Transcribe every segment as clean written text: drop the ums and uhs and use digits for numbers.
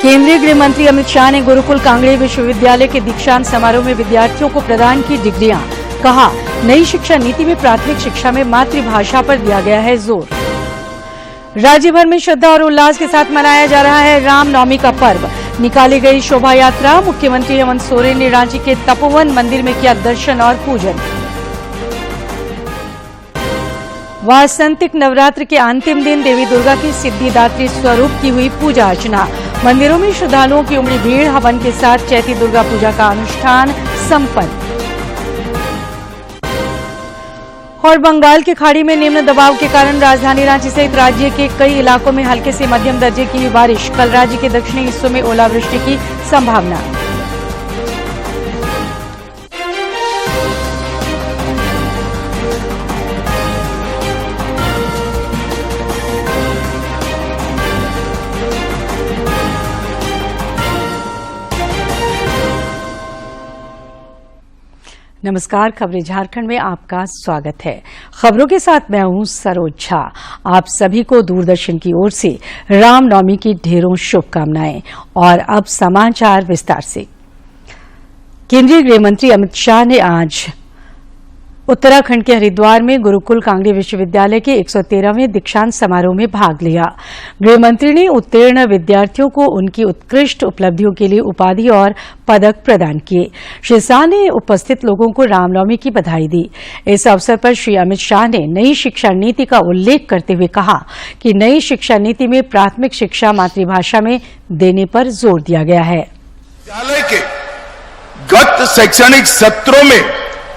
केंद्रीय गृह मंत्री अमित शाह ने गुरुकुल कांगड़ी विश्वविद्यालय के दीक्षांत समारोह में विद्यार्थियों को प्रदान की डिग्रियां। कहा, नई शिक्षा नीति में प्राथमिक शिक्षा में मातृभाषा पर दिया गया है जोर। राज्य भर में श्रद्धा और उल्लास के साथ मनाया जा रहा है रामनवमी का पर्व। निकाली गई शोभा यात्रा। मुख्यमंत्री हेमंत सोरेन ने रांची के तपोवन मंदिर में किया दर्शन और पूजन। वासंतिक नवरात्र के अंतिम दिन देवी दुर्गा की सिद्धिदात्री स्वरूप की हुई पूजा अर्चना। मंदिरों में श्रद्धालुओं की उमड़ी भीड़। हवन के साथ चैती दुर्गा पूजा का अनुष्ठान संपन्न। और बंगाल की खाड़ी में निम्न दबाव के कारण राजधानी रांची सहित राज्य के कई इलाकों में हल्के से मध्यम दर्जे की बारिश। कल राज्य के दक्षिणी हिस्सों में ओलावृष्टि की संभावना। नमस्कार, खबरें झारखंड में आपका स्वागत है। खबरों के साथ मैं हूं सरोज झा। आप सभी को दूरदर्शन की ओर से रामनवमी की ढेरों शुभकामनाएं। और अब समाचार विस्तार से। केंद्रीय गृह मंत्री अमित शाह ने आज उत्तराखंड के हरिद्वार में गुरुकुल कांगड़ी विश्वविद्यालय के 113वें दीक्षांत समारोह में भाग लिया। गृह मंत्री ने उत्तीर्ण विद्यार्थियों को उनकी उत्कृष्ट उपलब्धियों के लिए उपाधि और पदक प्रदान किए। श्री शाह ने उपस्थित लोगों को रामनवमी की बधाई दी। इस अवसर पर श्री अमित शाह ने नई शिक्षा नीति का उल्लेख करते हुए कहा कि नई शिक्षा नीति में प्राथमिक शिक्षा मातृभाषा में देने पर जोर दिया गया है। विद्यालय के गत शैक्षणिक सत्रों में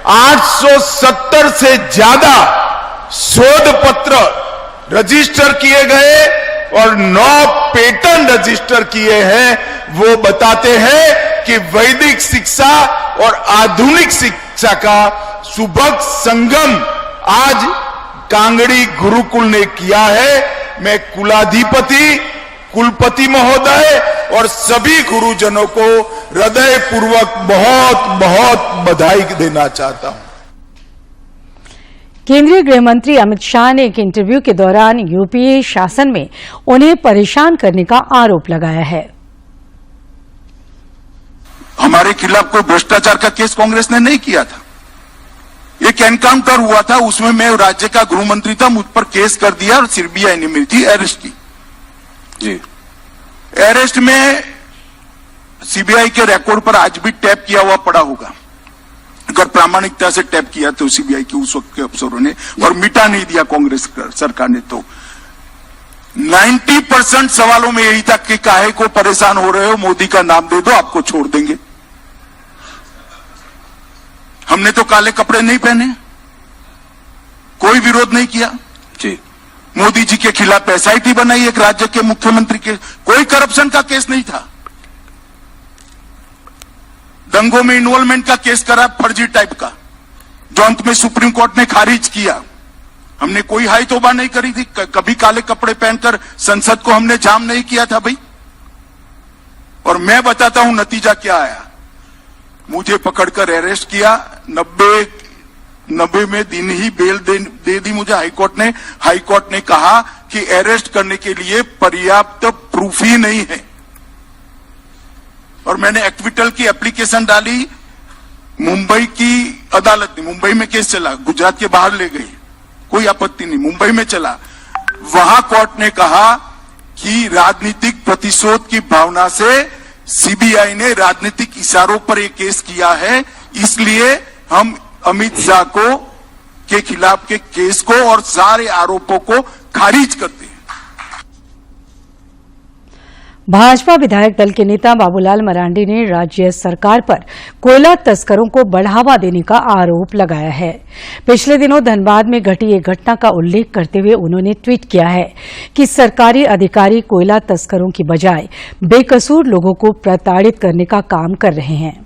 870 से ज्यादा शोध पत्र रजिस्टर किए गए और 9 पेटेंट रजिस्टर किए हैं। वो बताते हैं कि वैदिक शिक्षा और आधुनिक शिक्षा का सुभग संगम आज कांगड़ी गुरुकुल ने किया है। मैं कुलाधिपति, कुलपति महोदय और सभी गुरुजनों को हृदय पूर्वक बहुत बहुत बधाई देना चाहता हूं। केंद्रीय गृह मंत्री अमित शाह ने एक इंटरव्यू के दौरान यूपीए शासन में उन्हें परेशान करने का आरोप लगाया है। हमारे खिलाफ कोई भ्रष्टाचार का केस कांग्रेस ने नहीं किया था। एक एनकाउंटर हुआ था, उसमें मैं राज्य का गृह मंत्री था, मुझ पर केस कर दिया और सीबीआई ने मेरी थी अरेस्ट की। जी, अरेस्ट में सीबीआई के रिकॉर्ड पर आज भी टैप किया हुआ पड़ा होगा। अगर प्रामाणिकता से टैप किया तो सीबीआई के उस वक्त के अफसरों ने, और मिटा नहीं दिया कांग्रेस सरकार ने, तो 90% सवालों में यही था कि काहे को परेशान हो रहे हो, मोदी का नाम दे दो आपको छोड़ देंगे। हमने तो काले कपड़े नहीं पहने, कोई विरोध नहीं किया जी। मोदी जी के खिलाफ एसआईटी बनाई एक राज्य के मुख्यमंत्री के, कोई करप्शन का केस नहीं था। दंगों में इन्वॉल्वमेंट का केस करा फर्जी टाइप का, जो अंत में सुप्रीम कोर्ट ने खारिज किया। हमने कोई हाई तौबा नहीं करी थी, कभी काले कपड़े पहनकर संसद को हमने जाम नहीं किया था भाई। और मैं बताता हूं नतीजा क्या आया। मुझे पकड़कर अरेस्ट किया, 90 में दिन ही बेल दे दी मुझे हाईकोर्ट ने। हाईकोर्ट ने कहा कि अरेस्ट करने के लिए पर्याप्त प्रूफ ही नहीं है, और मैंने एक्विटल की एप्लीकेशन डाली। मुंबई की अदालत ने, मुंबई में केस चला, गुजरात के बाहर ले गई, कोई आपत्ति नहीं, मुंबई में चला। वहां कोर्ट ने कहा कि राजनीतिक प्रतिशोध की भावना से सीबीआई ने राजनीतिक इशारों पर यह केस किया है, इसलिए हम अमित शाह के खिलाफ के केस को और सारे आरोपों को खारिज करते हैं। भाजपा विधायक दल के नेता बाबूलाल मरांडी ने राज्य सरकार पर कोयला तस्करों को बढ़ावा देने का आरोप लगाया है। पिछले दिनों धनबाद में घटी एक घटना का उल्लेख करते हुए उन्होंने ट्वीट किया है कि सरकारी अधिकारी कोयला तस्करों की बजाय बेकसूर लोगों को प्रताड़ित करने का काम कर रहे हैं।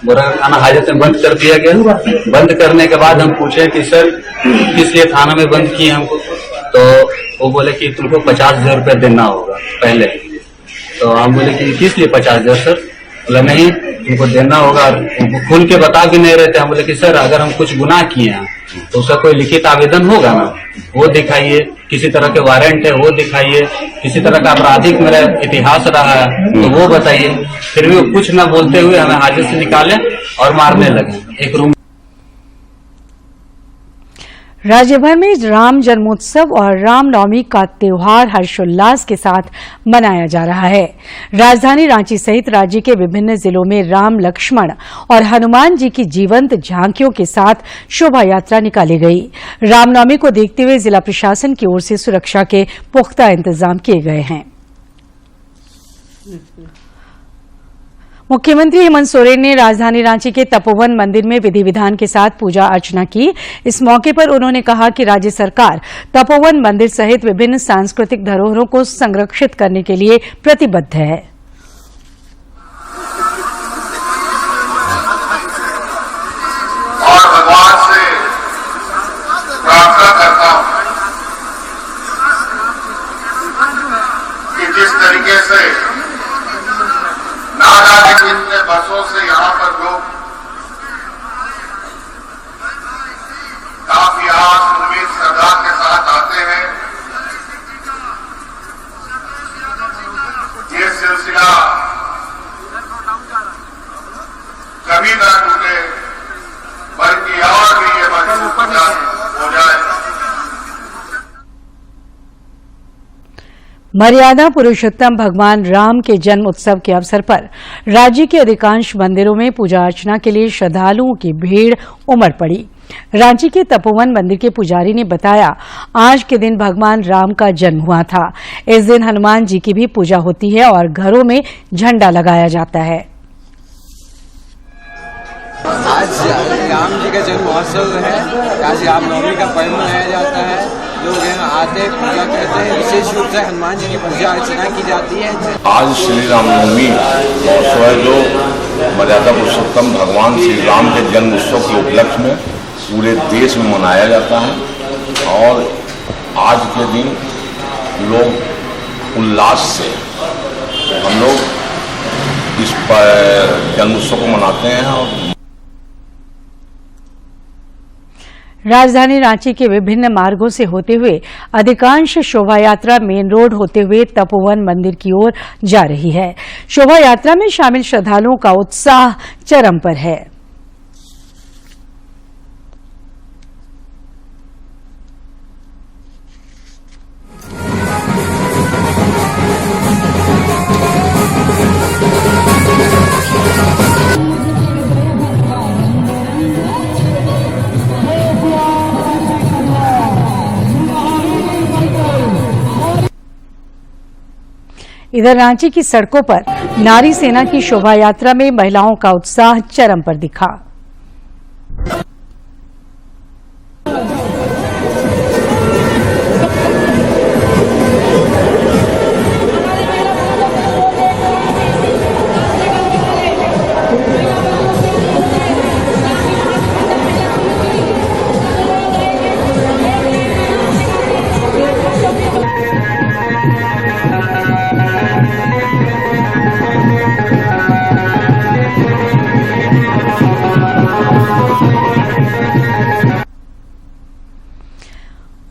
बोरा का खाना हाजत में बंद कर दिया गया। बंद करने के बाद हम पूछे कि सर किस लिए थाना में बंद किए हमको, तो वो बोले कि तुमको 50,000 रुपया देना होगा पहले। तो हम बोले कि किस लिए 50,000 सर? बोला नहीं तुमको देना होगा। खुल के बता भी नहीं रहे थे। हम बोले कि सर अगर हम कुछ गुनाह किए हैं तो उसका कोई लिखित आवेदन होगा ना, वो दिखाइए, किसी तरह के वारंट है वो दिखाइए, किसी तरह का आपराधिक मेरा इतिहास रहा है तो वो बताइए। फिर भी वो कुछ न बोलते हुए हमें हाजिर से निकाले और मारने लगे एक रूम। राज्य भर में राम जन्मोत्सव और रामनवमी का त्योहार हर्षोल्लास के साथ मनाया जा रहा है। राजधानी रांची सहित राज्य के विभिन्न जिलों में राम, लक्ष्मण और हनुमान जी की जीवंत झांकियों के साथ शोभा यात्रा निकाली गई। रामनवमी को देखते हुए जिला प्रशासन की ओर से सुरक्षा के पुख्ता इंतजाम किए गए हैं। मुख्यमंत्री हेमंत सोरेन ने राजधानी रांची के तपोवन मंदिर में विधि विधान के साथ पूजा अर्चना की। इस मौके पर उन्होंने कहा कि राज्य सरकार तपोवन मंदिर सहित विभिन्न सांस्कृतिक धरोहरों को संरक्षित करने के लिए प्रतिबद्ध है। और भगवान से प्रार्थना करता हूं कि जिस तरीके से ना जाने कितने वर्षों से यहाँ पर लोग काफी आस उम्मीद श्रद्धा के साथ आते हैं, ये सिलसिला कभी ना टूटे बल्कि और भी ये मजबूत हो जाए। मर्यादा पुरुषोत्तम भगवान राम के जन्म उत्सव के अवसर पर राज्य के अधिकांश मंदिरों में पूजा अर्चना के लिए श्रद्धालुओं की भीड़ उमड़ पड़ी। रांची के तपोवन मंदिर के पुजारी ने बताया, आज के दिन भगवान राम का जन्म हुआ था। इस दिन हनुमान जी की भी पूजा होती है और घरों में झंडा लगाया जाता है। आज राम जी का जन्म महोत्सव है, आज रामनवमी का पर्व मनाया जाता है। लोग यहाँ आते पूजा करते हैं, विशेष रूप से हनुमान जी की पूजा अर्चना की जाती है। आज श्री रामनवमी महोत्सव है जो मर्यादा पुरुषोत्तम भगवान श्री राम के जन्म उत्सव के उपलक्ष्य में पूरे देश में मनाया जाता है। और आज के दिन लोग उल्लास से हम लोग इस जन्म उत्सव को मनाते हैं। और राजधानी रांची के विभिन्न मार्गों से होते हुए अधिकांश शोभा यात्रा मेन रोड होते हुए तपोवन मंदिर की ओर जा रही है। शोभा यात्रा में शामिल श्रद्धालुओं का उत्साह चरम पर है। इधर रांची की सड़कों पर नारी सेना की शोभा यात्रा में महिलाओं का उत्साह चरम पर दिखा।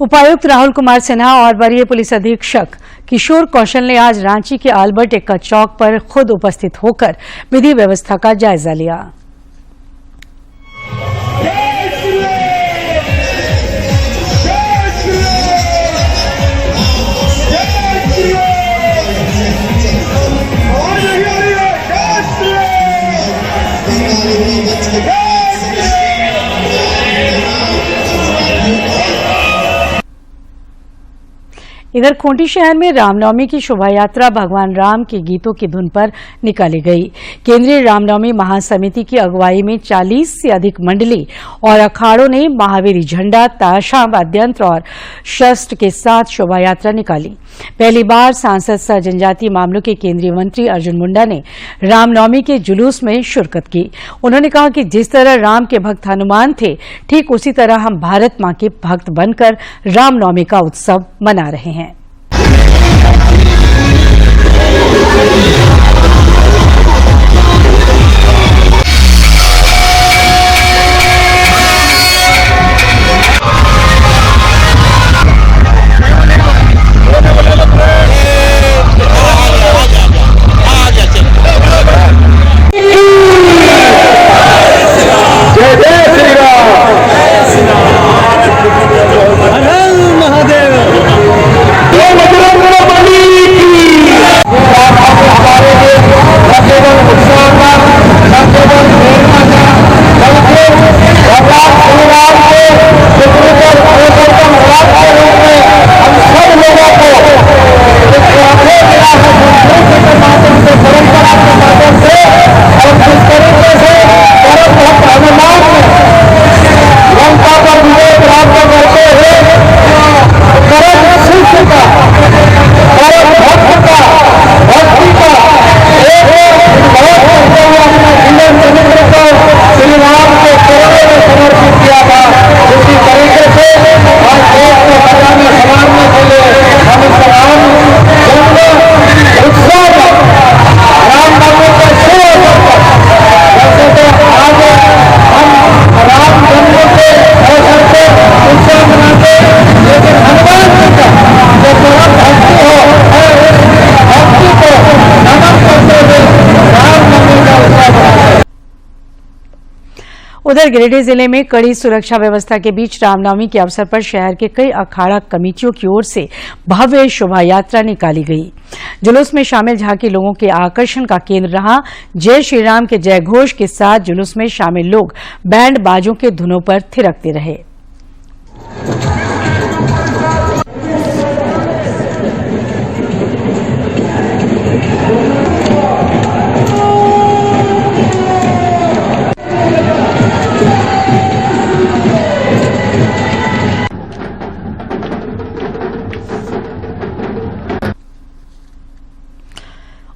उपायुक्त राहुल कुमार सिन्हा और वरीय पुलिस अधीक्षक किशोर कौशल ने आज रांची के आल्बर्ट एक्का चौक पर खुद उपस्थित होकर विधि व्यवस्था का जायजा लिया। इधर खूंटी शहर में रामनवमी की शोभा यात्रा भगवान राम के गीतों की धुन पर निकाली गई। केंद्रीय रामनवमी महासमिति की अगुवाई में 40 से अधिक मंडली और अखाड़ों ने महावीरी झंडा, ताशा, वाद्यंत्र और शस्त्र के साथ शोभा यात्रा निकाली। पहली बार सांसद सह जनजातीय मामलों के केंद्रीय मंत्री अर्जुन मुंडा ने रामनवमी के जुलूस में शिरकत की। उन्होंने कहा कि जिस तरह राम के भक्त हनुमान थे, ठीक उसी तरह हम भारत मां के भक्त बनकर रामनवमी का उत्सव मना रहे हैं। उधर गिरिडीह जिले में कड़ी सुरक्षा व्यवस्था के बीच रामनवमी के अवसर पर शहर के कई अखाड़ा कमेटियों की ओर से भव्य शोभा यात्रा निकाली गई। जुलूस में शामिल झांकी लोगों के आकर्षण का केंद्र रहा। जय श्री राम के जयघोष के साथ जुलूस में शामिल लोग बैंड बाजों के धुनों पर थिरकते रहे।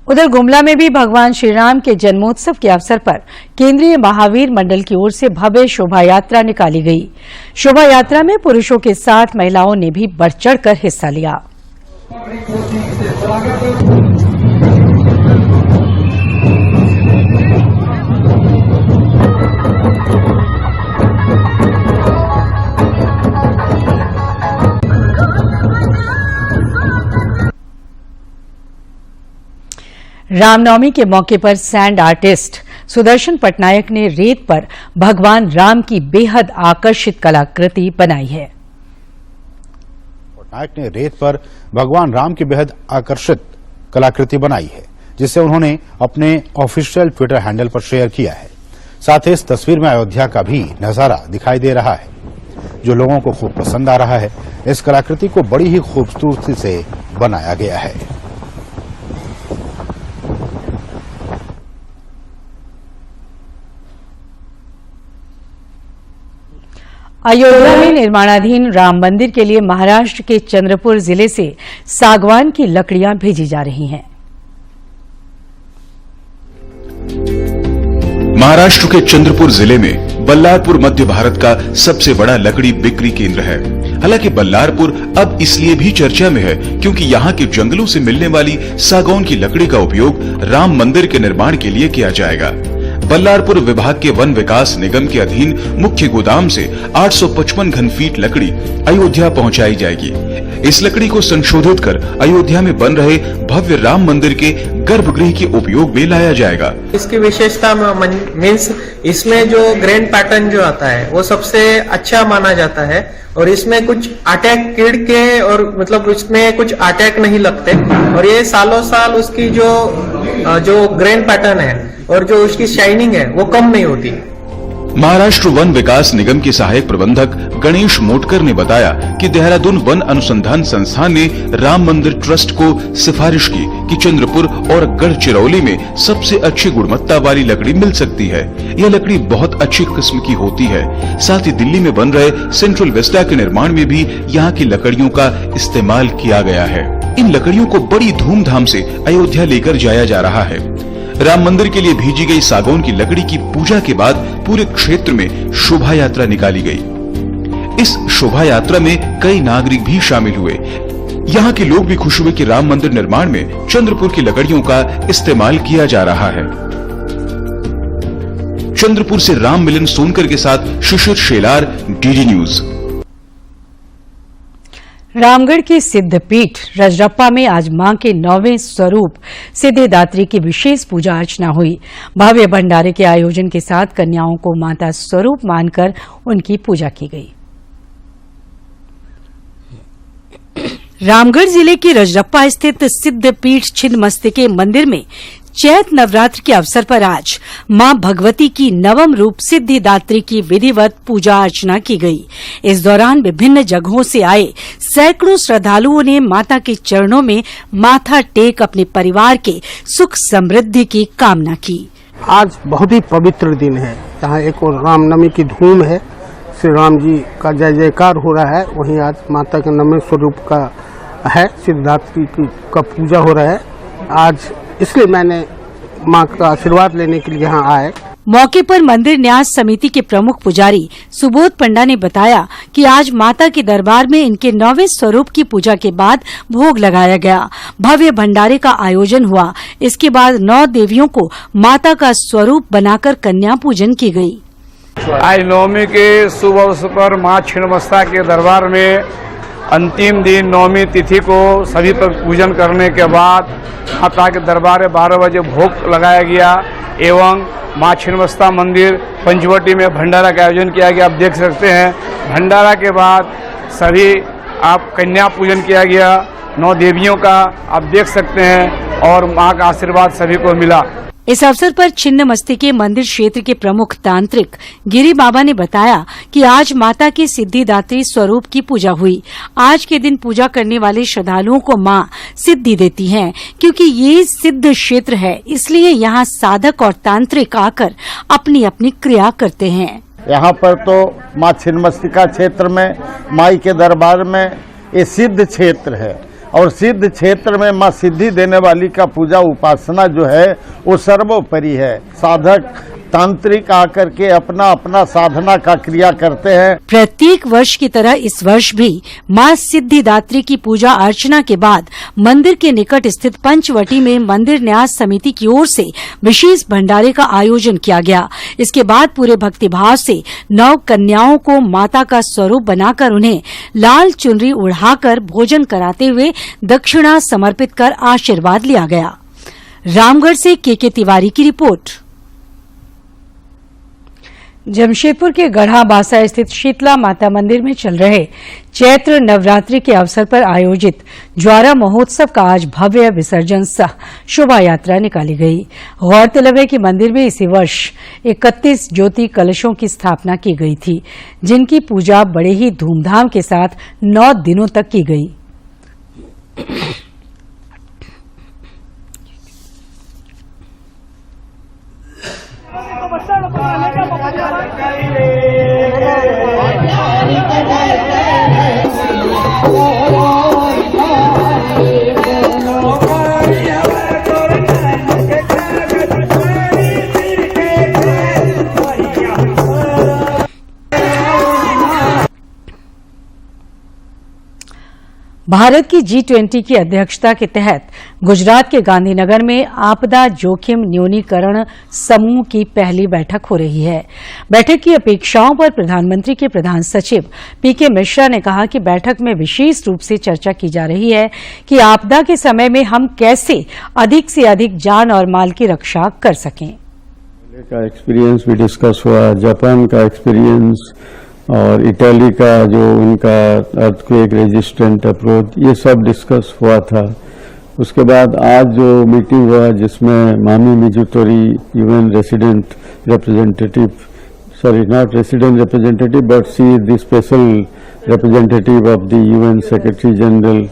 उधर गुमला में भी भगवान श्री राम के जन्मोत्सव के अवसर पर केंद्रीय महावीर मंडल की ओर से भव्य शोभा यात्रा निकाली गई। शोभा यात्रा में पुरुषों के साथ महिलाओं ने भी बढ़ चढ़कर हिस्सा लिया। रामनवमी के मौके पर सैंड आर्टिस्ट सुदर्शन पटनायक ने रेत पर भगवान राम की बेहद आकर्षित कलाकृति बनाई है। पटनायक ने रेत पर भगवान राम की बेहद आकर्षित कलाकृति बनाई है, जिसे उन्होंने अपने ऑफिशियल ट्विटर हैंडल पर शेयर किया है। साथ ही इस तस्वीर में अयोध्या का भी नजारा दिखाई दे रहा है, जो लोगों को खूब पसंद आ रहा है। इस कलाकृति को बड़ी ही खूबसूरती से बनाया गया है। अयोध्या में निर्माणाधीन राम मंदिर के लिए महाराष्ट्र के चंद्रपुर जिले से सागवान की लकड़ियां भेजी जा रही हैं। महाराष्ट्र के चंद्रपुर जिले में बल्लारपुर मध्य भारत का सबसे बड़ा लकड़ी बिक्री केंद्र है। हालांकि बल्लारपुर अब इसलिए भी चर्चा में है क्योंकि यहाँ के जंगलों से मिलने वाली सागौन की लकड़ी का उपयोग राम मंदिर के निर्माण के लिए किया जाएगा। बल्लारपुर विभाग के वन विकास निगम के अधीन मुख्य गोदाम से 855 घन फीट लकड़ी अयोध्या पहुंचाई जाएगी। इस लकड़ी को संशोधित कर अयोध्या में बन रहे भव्य राम मंदिर के गर्भगृह के उपयोग में लाया जाएगा। इसकी विशेषता मीन्स इसमें जो ग्रेन पैटर्न जो आता है वो सबसे अच्छा माना जाता है और इसमें कुछ अटैक कीड़ के और मतलब इसमें कुछ अटैक नहीं लगते और ये सालों साल उसकी जो ग्रेन पैटर्न है और जो उसकी शाइनिंग है वो कम नहीं होती। महाराष्ट्र वन विकास निगम के सहायक प्रबंधक गणेश मोटकर ने बताया कि देहरादून वन अनुसंधान संस्थान ने राम मंदिर ट्रस्ट को सिफारिश की कि चंद्रपुर और गढ़चिरौली में सबसे अच्छी गुणवत्ता वाली लकड़ी मिल सकती है। यह लकड़ी बहुत अच्छी किस्म की होती है। साथ ही दिल्ली में बन रहे सेंट्रल विस्टा के निर्माण में भी यहाँ की लकड़ियों का इस्तेमाल किया गया है। इन लकड़ियों को बड़ी धूमधाम से अयोध्या लेकर जाया जा रहा है। राम मंदिर के लिए भेजी गई सागौन की लकड़ी की पूजा के बाद पूरे क्षेत्र में शोभा यात्रा निकाली गई। इस शोभा यात्रा में कई नागरिक भी शामिल हुए। यहाँ के लोग भी खुश हुए कि राम मंदिर निर्माण में चंद्रपुर की लकड़ियों का इस्तेमाल किया जा रहा है। चंद्रपुर से राम मिलन सोनकर के साथ शिशिर शेलार, डीडी न्यूज। रामगढ़ की सिद्धपीठ रजरप्पा में आज मां के 9वें स्वरूप सिद्धिदात्री की विशेष पूजा अर्चना हुई। भव्य भंडारे के आयोजन के साथ कन्याओं को माता स्वरूप मानकर उनकी पूजा की गई। रामगढ़ जिले के रजरप्पा स्थित सिद्धपीठ छिन्नमस्तिके मंदिर में चैत नवरात्र के अवसर पर आज मां भगवती की 9वें रूप सिद्धिदात्री की विधिवत पूजा अर्चना की गई। इस दौरान विभिन्न जगहों से आए सैकड़ों श्रद्धालुओं ने माता के चरणों में माथा टेक अपने परिवार के सुख समृद्धि की कामना की। आज बहुत ही पवित्र दिन है। यहाँ एक और रामनवमी की धूम है, श्री राम जी का जय जयकार हो रहा है। वहीं आज माता के 9वें स्वरूप का है, सिद्धिदात्री का पूजा हो रहा है आज, इसलिए मैंने मां का आशीर्वाद लेने के लिए यहाँ आए। मौके पर मंदिर न्यास समिति के प्रमुख पुजारी सुबोध पंडा ने बताया कि आज माता के दरबार में इनके 9वें स्वरूप की पूजा के बाद भोग लगाया गया। भव्य भंडारे का आयोजन हुआ। इसके बाद 9 देवियों को माता का स्वरूप बनाकर कन्या पूजन की गई। आज नवमी के शुभ अवसर पर मां छिन्नमस्ता के दरबार में अंतिम दिन 9वीं तिथि को सभी पर पूजन करने के बाद माता के दरबार में 12 बजे भोग लगाया गया। एवं मां छिन्नमस्ता मंदिर पंचवटी में भंडारा का आयोजन किया गया। आप देख सकते हैं भंडारा के बाद सभी आप कन्या पूजन किया गया 9 देवियों का आप देख सकते हैं और मां का आशीर्वाद सभी को मिला। इस अवसर पर छिन्नमस्ती के मंदिर क्षेत्र के प्रमुख तांत्रिक गिरी बाबा ने बताया कि आज माता के सिद्धिदात्री स्वरूप की पूजा हुई। आज के दिन पूजा करने वाले श्रद्धालुओं को मां सिद्धि देती हैं, क्योंकि ये सिद्ध क्षेत्र है, इसलिए यहाँ साधक और तांत्रिक आकर अपनी अपनी क्रिया करते हैं। यहाँ पर तो माँ छिन्नमस्तिका क्षेत्र में माई के दरबार में ये सिद्ध क्षेत्र है और सिद्ध क्षेत्र में माँ सिद्धि देने वाली का पूजा उपासना जो है वो सर्वोपरि है। साधक तांत्रिक आकर के अपना अपना साधना का क्रिया करते हैं। प्रत्येक वर्ष की तरह इस वर्ष भी मां सिद्धिदात्री की पूजा अर्चना के बाद मंदिर के निकट स्थित पंचवटी में मंदिर न्यास समिति की ओर से विशेष भंडारे का आयोजन किया गया। इसके बाद पूरे भक्तिभाव से 9 कन्याओं को माता का स्वरूप बनाकर उन्हें लाल चुनरी उड़ाकर भोजन कराते हुए दक्षिणा समर्पित कर आशीर्वाद लिया गया। रामगढ़ से के तिवारी की रिपोर्ट। जमशेदपुर के गढ़ा बासा स्थित शीतला माता मंदिर में चल रहे चैत्र नवरात्रि के अवसर पर आयोजित ज्वारा महोत्सव का आज भव्य विसर्जन सह शोभा यात्रा निकाली गई। गौरतलब है कि मंदिर में इसी वर्ष 31 ज्योति कलशों की स्थापना की गई थी, जिनकी पूजा बड़े ही धूमधाम के साथ 9 दिनों तक की गई। भारत की G20 की अध्यक्षता के तहत गुजरात के गांधीनगर में आपदा जोखिम न्यूनीकरण समूह की पहली बैठक हो रही है। बैठक की अपेक्षाओं पर प्रधानमंत्री के प्रधान सचिव पीके मिश्रा ने कहा कि बैठक में विशेष रूप से चर्चा की जा रही है कि आपदा के समय में हम कैसे अधिक से अधिक जान और माल की रक्षा कर सकें। का एक्सपीरियंस भी डिस्कस हुआ, जापान का एक्सपीरियंस और इटली का जो उनका अर्थक्वेक रेजिस्टेंट अप्रोच, ये सब डिस्कस हुआ था। उसके बाद आज जो मीटिंग हुआ जिसमें Mami Mizutori UN resident representative, sorry not resident representative but she the special representative of the UN secretary general,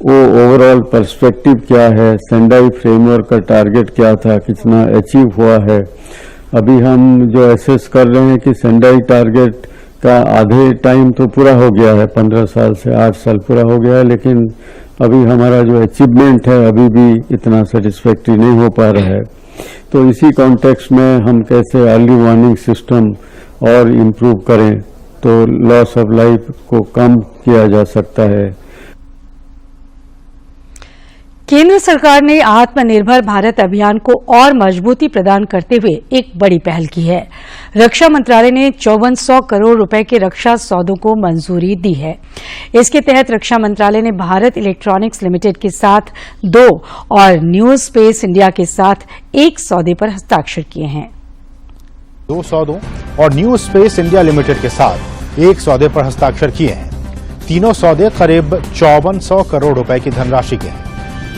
वो ओवरऑल पर्सपेक्टिव क्या है, सेंडाई फ्रेमवर्क का टारगेट क्या था, कितना अचीव हुआ है। अभी हम जो एसेस कर रहे हैं कि सेंडाई टारगेट का आधे टाइम तो पूरा हो गया है, 15 साल से 8 साल पूरा हो गया है, लेकिन अभी हमारा जो अचीवमेंट है अभी भी इतना सेटिस्फैक्ट्री नहीं हो पा रहा है। तो इसी कॉन्टेक्स्ट में हम कैसे अर्ली वार्निंग सिस्टम और इम्प्रूव करें तो लॉस ऑफ लाइफ को कम किया जा सकता है। केंद्र सरकार ने आत्मनिर्भर भारत अभियान को और मजबूती प्रदान करते हुए एक बड़ी पहल की है। रक्षा मंत्रालय ने 5400 करोड़ रुपए के रक्षा सौदों को मंजूरी दी है। इसके तहत रक्षा मंत्रालय ने भारत इलेक्ट्रॉनिक्स लिमिटेड के साथ 2 और न्यू स्पेस इंडिया के साथ 1 सौदे पर हस्ताक्षर किए हैं। 2 सौदों और न्यू स्पेस इंडिया लिमिटेड के साथ 1 सौदे पर हस्ताक्षर किए हैं। तीनों सौदे करीब 5400 करोड़ रुपए की धनराशि के हैं।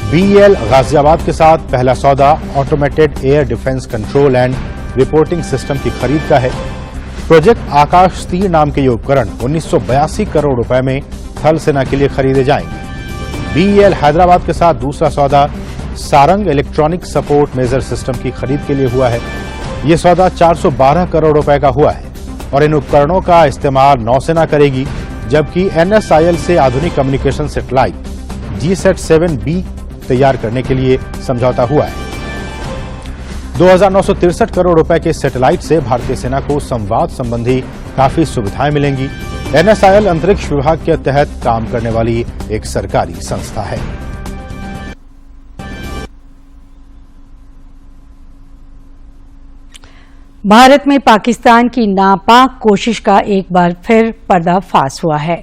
BEL गाजियाबाद के साथ पहला सौदा automated air defence control and reporting system की खरीद का है। प्रोजेक्ट आकाश तीर नाम के ये उपकरण 1982 करोड़ रुपए में थल सेना के लिए खरीदे जाएंगे। BEL हैदराबाद के साथ दूसरा सौदा Sarang electronic support measure system की खरीद के लिए हुआ है। ये सौदा 412 करोड़ रुपए का हुआ है और इन उपकरणों का इस्तेमाल नौसेना करेगी, जबकि NSIL से आधुनिक कम्युनिकेशन सैटेलाइट GSAT-7B तैयार करने के लिए समझौता हुआ है। 2963 करोड़ रुपए के सैटेलाइट से भारतीय सेना को संवाद संबंधी काफी सुविधाएं मिलेंगी। NSIL अंतरिक्ष विभाग के तहत काम करने वाली एक सरकारी संस्था है। भारत में पाकिस्तान की नापाक कोशिश का एक बार फिर पर्दाफाश हुआ है।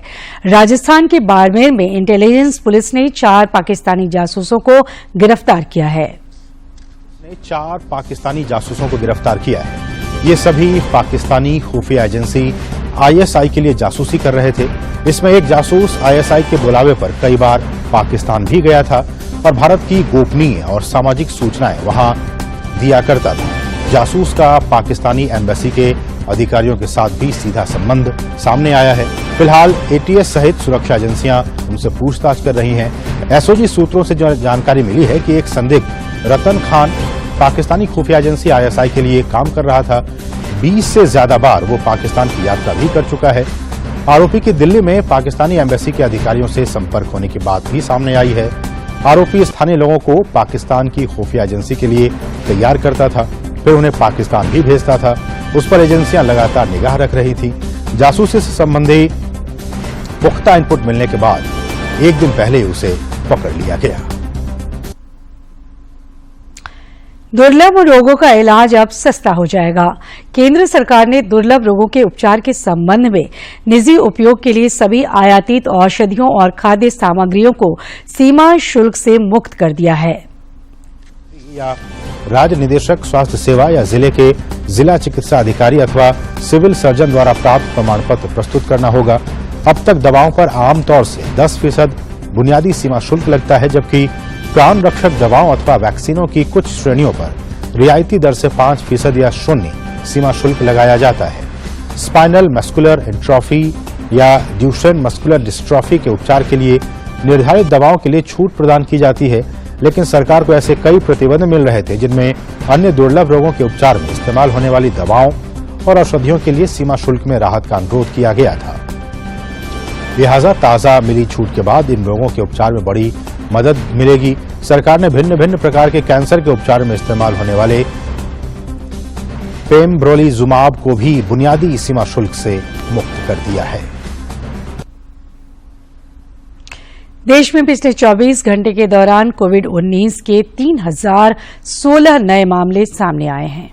राजस्थान के बाड़मेर में इंटेलिजेंस पुलिस ने 4 पाकिस्तानी जासूसों को गिरफ्तार किया है। 4 पाकिस्तानी जासूसों को गिरफ्तार किया है। ये सभी पाकिस्तानी खुफिया एजेंसी ISI के लिए जासूसी कर रहे थे। इसमें एक जासूस ISI के बुलावे पर कई बार पाकिस्तान भी गया था और भारत की गोपनीय और सामाजिक सूचनाएं वहां दिया करता था। जासूस का पाकिस्तानी एम्बेसी के अधिकारियों के साथ भी सीधा संबंध सामने आया है। फिलहाल ATS सहित सुरक्षा एजेंसियां उनसे पूछताछ कर रही हैं। SOG सूत्रों से जो जानकारी मिली है कि एक संदिग्ध रतन खान पाकिस्तानी खुफिया एजेंसी ISI के लिए काम कर रहा था। 20 से ज्यादा बार वो पाकिस्तान की यात्रा भी कर चुका है। आरोपी की दिल्ली में पाकिस्तानी एम्बेसी के अधिकारियों से संपर्क होने की बात भी सामने आई है। आरोपी स्थानीय लोगों को पाकिस्तान की खुफिया एजेंसी के लिए तैयार करता था, फिर उन्हें पाकिस्तान भी भेजता था। उस पर एजेंसियां लगातार निगाह रख रही थी। जासूसी से संबंधित पुख्ता इनपुट मिलने के बाद एक दिन पहले उसे पकड़ लिया गया। दुर्लभ रोगों का इलाज अब सस्ता हो जाएगा। केंद्र सरकार ने दुर्लभ रोगों के उपचार के संबंध में निजी उपयोग के लिए सभी आयातित औषधियों और खाद्य सामग्रियों को सीमा शुल्क से मुक्त कर दिया है। या राज्य निदेशक स्वास्थ्य सेवा या जिले के जिला चिकित्सा अधिकारी अथवा सिविल सर्जन द्वारा प्राप्त प्रमाण पत्र प्रस्तुत करना होगा। अब तक दवाओं पर आमतौर से 10% बुनियादी सीमा शुल्क लगता है, जबकि प्राण रक्षक दवाओं अथवा वैक्सीनों की कुछ श्रेणियों पर रियायती दर से 5% या 0 सीमा शुल्क लगाया जाता है। स्पाइनल मस्कुलर एट्रोफी या ड्यूशेन मस्कुलर डिस्ट्रॉफी के उपचार के लिए निर्धारित दवाओं के लिए छूट प्रदान की जाती है, लेकिन सरकार को ऐसे कई प्रतिबंध मिल रहे थे जिनमें अन्य दुर्लभ रोगों के उपचार में इस्तेमाल होने वाली दवाओं और औषधियों के लिए सीमा शुल्क में राहत का अनुरोध किया गया था। लिहाजा ताजा मिली छूट के बाद इन रोगों के उपचार में बड़ी मदद मिलेगी। सरकार ने भिन्न भिन्न प्रकार के कैंसर के उपचार में इस्तेमाल होने वाले पेमब्रोलिजुमाब को भी बुनियादी सीमा शुल्क से मुक्त कर दिया है। देश में पिछले 24 घंटे के दौरान कोविड-19 के 3016 नए मामले सामने आए हैं।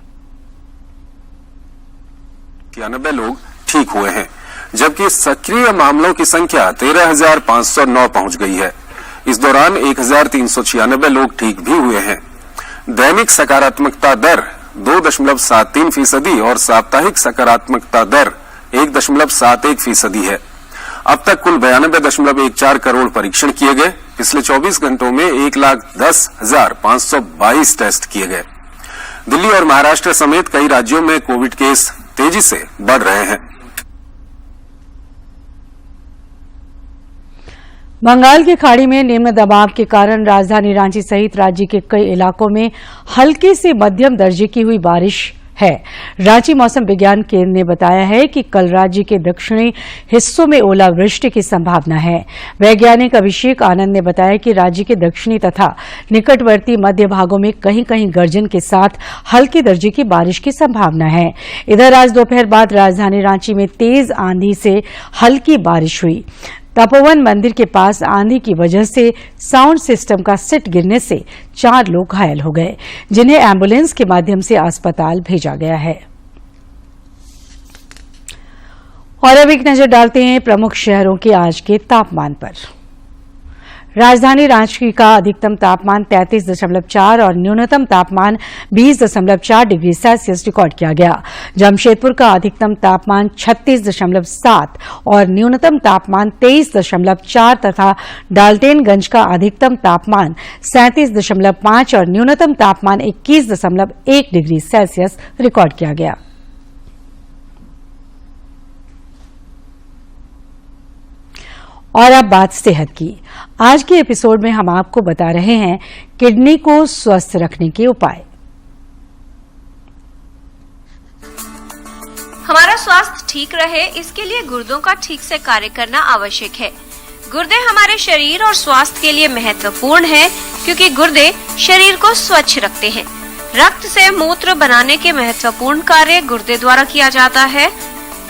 93 लोग ठीक हुए हैं, जबकि सक्रिय मामलों की संख्या 13,509 पहुंच गई है। इस दौरान 1,396 लोग ठीक भी हुए हैं। दैनिक सकारात्मकता दर 2.73% और साप्ताहिक सकारात्मकता दर 1.71% है। अब तक कुल 92.14 करोड़ परीक्षण किए गए। पिछले 24 घंटों में 1,10,522 टेस्ट किए गए। दिल्ली और महाराष्ट्र समेत कई राज्यों में कोविड केस तेजी से बढ़ रहे हैं। बंगाल की खाड़ी में निम्न दबाव के कारण राजधानी रांची सहित राज्य के कई इलाकों में हल्की से मध्यम दर्जे की हुई बारिश है। रांची मौसम विज्ञान केंद्र ने बताया है कि कल राज्य के दक्षिणी हिस्सों में ओलावृष्टि की संभावना है। वैज्ञानिक अभिषेक आनंद ने बताया कि राज्य के दक्षिणी तथा निकटवर्ती मध्य भागों में कहीं कहीं गर्जन के साथ हल्के दर्जे की बारिश की संभावना है। इधर आज दोपहर बाद राजधानी रांची में तेज आंधी से हल्की बारिश हुई। तपोवन मंदिर के पास आंधी की वजह से साउंड सिस्टम का सेट गिरने से 4 लोग घायल हो गए, जिन्हें एम्बुलेंस के माध्यम से अस्पताल भेजा गया है। और अब एक नजर डालते हैं प्रमुख शहरों के आज के तापमान पर। राजधानी रांची का अधिकतम तापमान 33.4 और न्यूनतम तापमान 20.4 डिग्री सेल्सियस रिकॉर्ड किया गया। जमशेदपुर का अधिकतम तापमान 36.7 और न्यूनतम तापमान 23.4 तथा डाल्टेनगंज का अधिकतम तापमान 37.5 और न्यूनतम तापमान 21.1 डिग्री सेल्सियस रिकॉर्ड किया गया। और अब बात सेहत की। आज के एपिसोड में हम आपको बता रहे हैं किडनी को स्वस्थ रखने के उपाय। हमारा स्वास्थ्य ठीक रहे, इसके लिए गुर्दों का ठीक से कार्य करना आवश्यक है। गुर्दे हमारे शरीर और स्वास्थ्य के लिए महत्वपूर्ण है, क्योंकि गुर्दे शरीर को स्वच्छ रखते हैं। रक्त से मूत्र बनाने के महत्वपूर्ण कार्य गुर्दे द्वारा किया जाता है।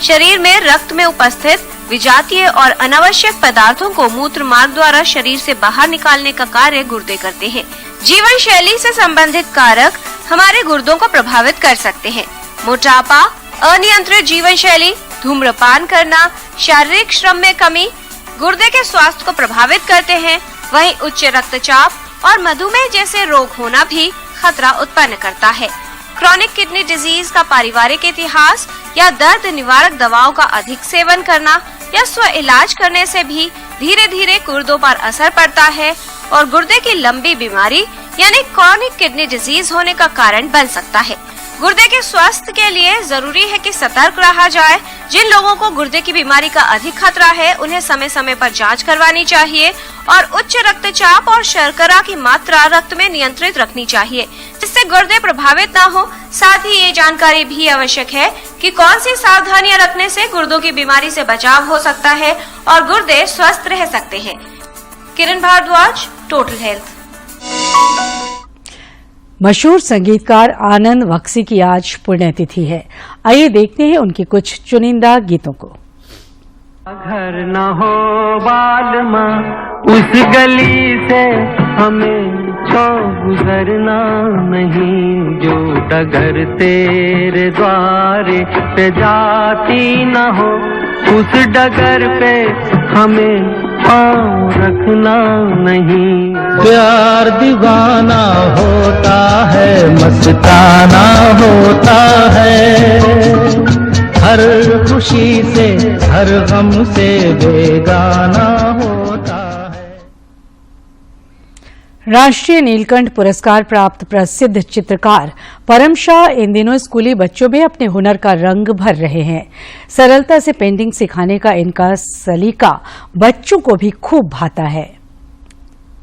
शरीर में रक्त में उपस्थित विजातीय और अनावश्यक पदार्थों को मूत्र मार्ग द्वारा शरीर से बाहर निकालने का कार्य गुर्दे करते हैं। जीवन शैली से संबंधित कारक हमारे गुर्दों को प्रभावित कर सकते हैं। मोटापा, अनियंत्रित जीवन शैली, धूम्रपान करना, शारीरिक श्रम में कमी गुर्दे के स्वास्थ्य को प्रभावित करते हैं। वहीं उच्च रक्तचाप और मधुमेह जैसे रोग होना भी खतरा उत्पन्न करता है। क्रॉनिक किडनी डिजीज का पारिवारिक इतिहास या दर्द निवारक दवाओं का अधिक सेवन करना या स्व इलाज करने से भी धीरे धीरे गुर्दों पर असर पड़ता है और गुर्दे की लंबी बीमारी यानी क्रॉनिक किडनी डिजीज होने का कारण बन सकता है। गुर्दे के स्वास्थ्य के लिए जरूरी है कि सतर्क रहा जाए। जिन लोगों को गुर्दे की बीमारी का अधिक खतरा है उन्हें समय समय पर जांच करवानी चाहिए और उच्च रक्तचाप और शर्करा की मात्रा रक्त में नियंत्रित रखनी चाहिए, जिससे गुर्दे प्रभावित न हो। साथ ही ये जानकारी भी आवश्यक है कि कौन सी सावधानियां रखने से गुर्दों की बीमारी से बचाव हो सकता है और गुर्दे स्वस्थ रह सकते हैं। किरण भारद्वाज, टोटल हेल्थ। मशहूर संगीतकार आनंद बख्शी की आज पुण्यतिथि है। आइए देखते हैं उनके कुछ चुनिंदा गीतों को। घर न हो बालमा उस गली से हमें तो गुजरना नहीं, जो डगर तेरे द्वारे पे जाती न हो उस डगर पे हमें पाँव रखना नहीं। प्यार दीवाना होता है, मस्ताना होता है, हर खुशी से हर गम से बेगाना होता है। राष्ट्रीय नीलकंठ पुरस्कार प्राप्त प्रसिद्ध चित्रकार परम शाह इन दिनों स्कूली बच्चों में अपने हुनर का रंग भर रहे हैं। सरलता से पेंटिंग सिखाने का इनका सलीका बच्चों को भी खूब भाता है।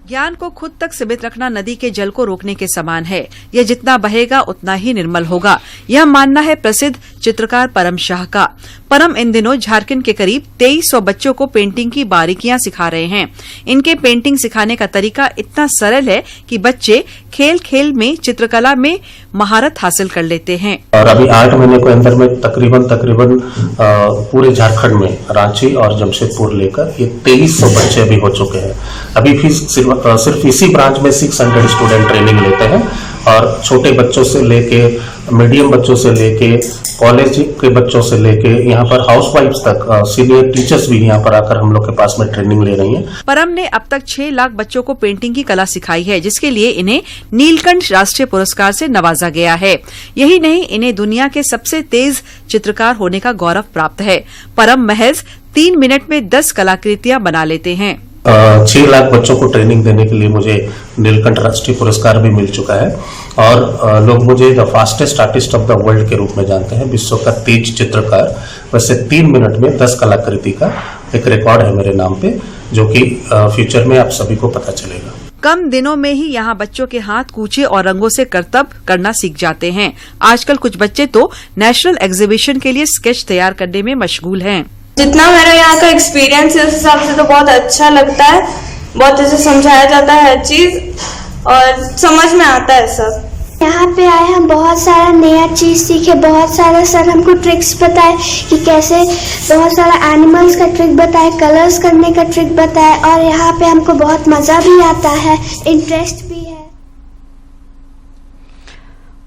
ज्ञान को खुद तक सीमित रखना नदी के जल को रोकने के समान है। यह जितना बहेगा उतना ही निर्मल होगा, यह मानना है प्रसिद्ध चित्रकार परम शाह का। परम इन दिनों झारखंड के करीब 2300 बच्चों को पेंटिंग की बारीकियां सिखा रहे हैं। इनके पेंटिंग सिखाने का तरीका इतना सरल है कि बच्चे खेल खेल में चित्रकला में महारत हासिल कर लेते हैं। और अभी 8 महीने के अंदर में तकरीबन पूरे झारखंड में रांची और जमशेदपुर लेकर ये 2300 बच्चे अभी हो चुके हैं। अभी भी सिर्फ इसी ब्रांच में 600 स्टूडेंट ट्रेनिंग लेते हैं और छोटे बच्चों से लेके मीडियम बच्चों से लेके कॉलेज के बच्चों से लेके यहाँ पर हाउसवाइफ्स तक सीनियर टीचर्स भी यहाँ पर आकर हम लोग के पास में ट्रेनिंग ले रही हैं। परम ने अब तक 6 लाख बच्चों को पेंटिंग की कला सिखाई है, जिसके लिए इन्हें नीलकंठ राष्ट्रीय पुरस्कार से नवाजा गया है। यही नहीं, इन्हें दुनिया के सबसे तेज चित्रकार होने का गौरव प्राप्त है। परम महज 3 मिनट में 10 कलाकृतियां बना लेते हैं। 6 लाख बच्चों को ट्रेनिंग देने के लिए मुझे नीलकंठ राष्ट्रीय पुरस्कार भी मिल चुका है और लोग मुझे the fastest artist of the world के रूप में जानते हैं, विश्व का तेज चित्रकार। वैसे 3 मिनट में 10 कलाकृति का एक रिकॉर्ड है मेरे नाम पे, जो कि फ्यूचर में आप सभी को पता चलेगा। कम दिनों में ही यहाँ बच्चों के हाथ कूचे और रंगों से करतब करना सीख जाते हैं। आजकल कुछ बच्चे तो नेशनल एग्जीबिशन के लिए स्केच तैयार करने में मशगूल हैं। जितना मेरा यहाँ का एक्सपीरियंस है उस हिसाब से तो बहुत अच्छा लगता है। बहुत अच्छे समझाया जाता है हर चीज और समझ में आता है सब। यहाँ पे आए हम बहुत सारा नया चीज सीखे, बहुत सारा सर हमको ट्रिक्स बताए कि कैसे, बहुत सारा एनिमल्स का ट्रिक बताए, कलर्स करने का ट्रिक बताए और यहाँ पे हमको बहुत मजा भी आता है, इंटरेस्ट भी है।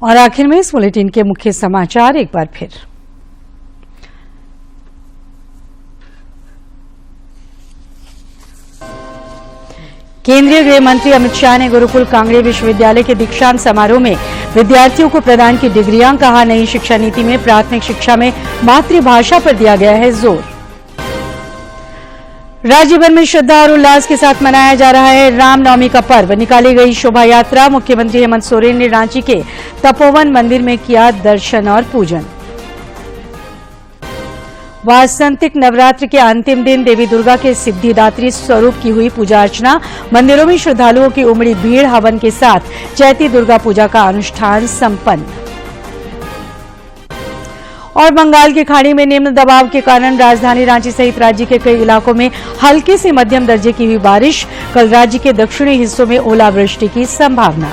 और आखिर में इस बुलेटिन के मुख्य समाचार एक बार फिर। केंद्रीय गृह मंत्री अमित शाह ने गुरुकुल कांगड़े विश्वविद्यालय के दीक्षांत समारोह में विद्यार्थियों को प्रदान की डिग्रियां, कहा नई शिक्षा नीति में प्राथमिक शिक्षा में मातृभाषा पर दिया गया है जोर। राज्य भर में श्रद्धा और उल्लास के साथ मनाया जा रहा है रामनवमी का पर्व। निकाली गई शोभा यात्रा, मुख्यमंत्री हेमंत सोरेन ने रांची के तपोवन मंदिर में किया दर्शन और पूजन। वासंतिक नवरात्र के अंतिम दिन देवी दुर्गा के सिद्धिदात्री स्वरूप की हुई पूजा अर्चना। मंदिरों में श्रद्धालुओं की उमड़ी भीड़, हवन के साथ चैती दुर्गा पूजा का अनुष्ठान संपन्न। और बंगाल की खाड़ी में निम्न दबाव के कारण राजधानी रांची सहित राज्य के कई इलाकों में हल्की से मध्यम दर्जे की हुई बारिश। कल राज्य के दक्षिणी हिस्सों में ओलावृष्टि की संभावना।